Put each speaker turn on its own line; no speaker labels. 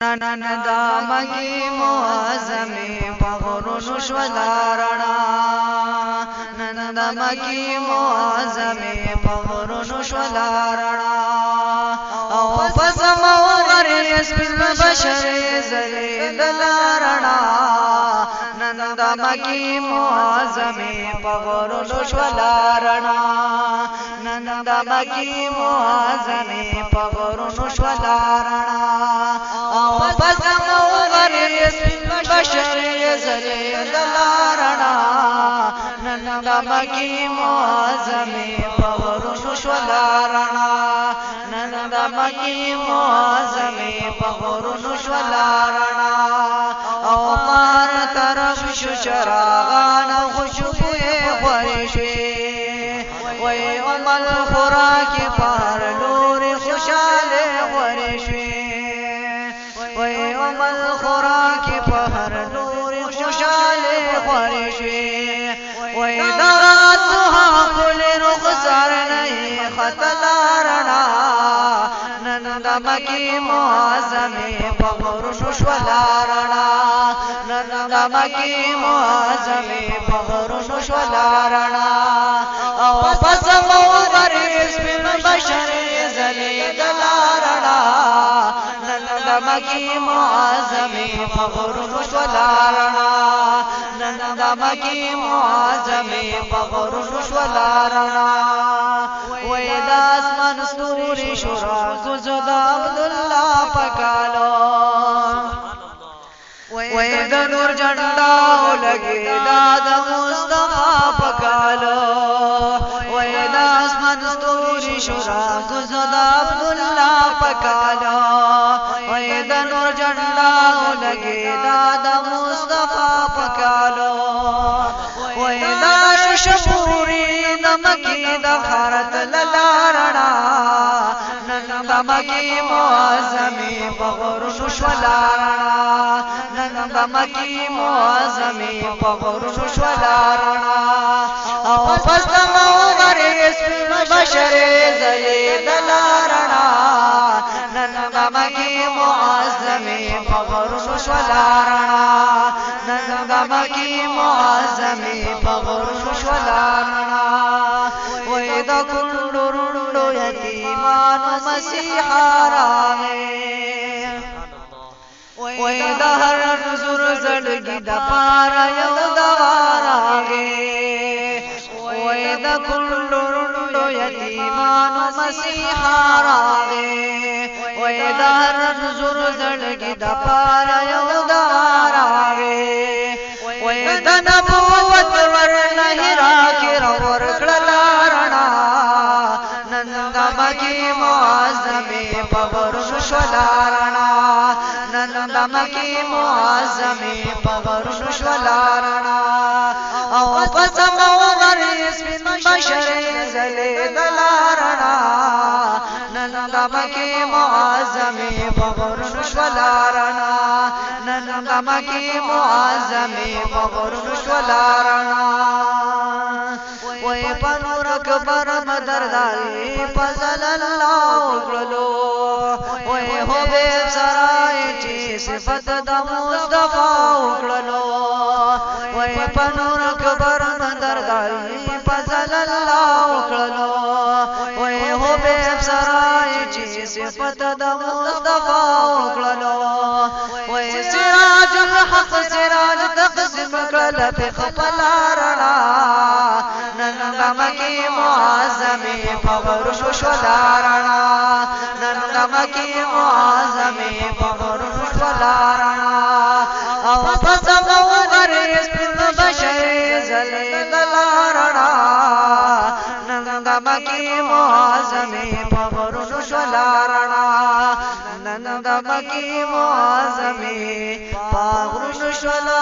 नंदामगी मोज़मी पगरुनु श्वलारणा नंदामगी मोज़मी पगरुनु श्वलारणा औ पसमोगरिस बिल बशरे ज़ले दलारणा नंदामगी मोज़मी पगरुनु श्वलारणा नंदामगी मोज़मी पगरुनु श्वलारणा बशरे ज़ले दलारणा नंदामगी मोज़मी पगरुनु श्वलारणा नंदामगी मोज़मी पगरुनु श्वलारणा औ मार तरफ शुचरागान खुशबुए ख़ुशे वै उमल खुराक पर नूर खुशाले ख़ुशे वै उमल खुराक पर नूर खुशाले ख़ुशे वै दातुहा कुल रुख़सार नहीं खतलारणा नंदामगी मोज़मी पगरुनु श्वलारणा नंदामगी मोज़मी पगरुनु श्वलारणा औ पसमोगरिस बिल बशरे ज़ले दलारणा नंदामगी मोज़मी पगरुनु श्वलारणा नंदामगी मोज़मी पगरुनु श्वलारणा वैदास मंसूरी शुरा गुज़दा अब्दुल्ला पकालो वैद नूर झंडा लगे दादा मुस्तफा पकालो वैदास मंसूरी शुरा गुज़दा अब्दुल्ला पकालो वैद नूर झंडा लगे दादा मुस्तफा पकालो वैदाश शपूरी नमकी दखारत ललारणा नंदामगी मोज़मी पगरुनु श्वलारणा नंदामगी मोज़मी पगरुनु श्वलारणा औ पसमोगरिस बिल बशरे ज़ले दलारणा नंदामगी मोज़मी पगरुनु श्वलारणा नंदामगी मोज़मी पगरुनु श्वलारणा वैद कुंडुरुंडु यतीमानु मसीहारागे वैद हर नुज़ुर ज़ड़गी दपारा यौदवारागे वैद कुंडुरुंडु यतीमानु मसीहारागे वैद हर नुज़ुर ज़ड़गी दपारा यौदवारागे वैद नबुवत वर नहिरा के रवर क़लारणा नंदामगी मोज़मी पगरुनु श्वलारणा नंदामगी मोज़मी पगरुनु श्वलारणा औ पसमोगरिस बिल बशरे ज़ले दलारणा नंदामगी मोज़मी पगरुनु श्वलारणा नंदामगी मोज़मी पगरुनु श्वलारणा वै पनुरक परम दरदारी पज़ल्लाहु उगलो वै होबे सराय ची सिफत द मुस्तफा उगलो वै पनुरक परम दरदारी पज़ल्लाहु उगलो वै होबे सराय ची सिफत द मुस्तफा उगलो वै सिराजुल हक़ सिराज तक़सीम कल पे खपलारणा नंदामगी मोज़मी पगरुनु श्वलारणा नंदामगी मोज़मी पगरुनु श्वलारणा औ पसमोगरिस बिल बशरे ज़ले दलारणा नंदामगी मोज़मी पगरुनु श्वलारणा नंदामगी मोज़मी पगरुनु श्वलारणा।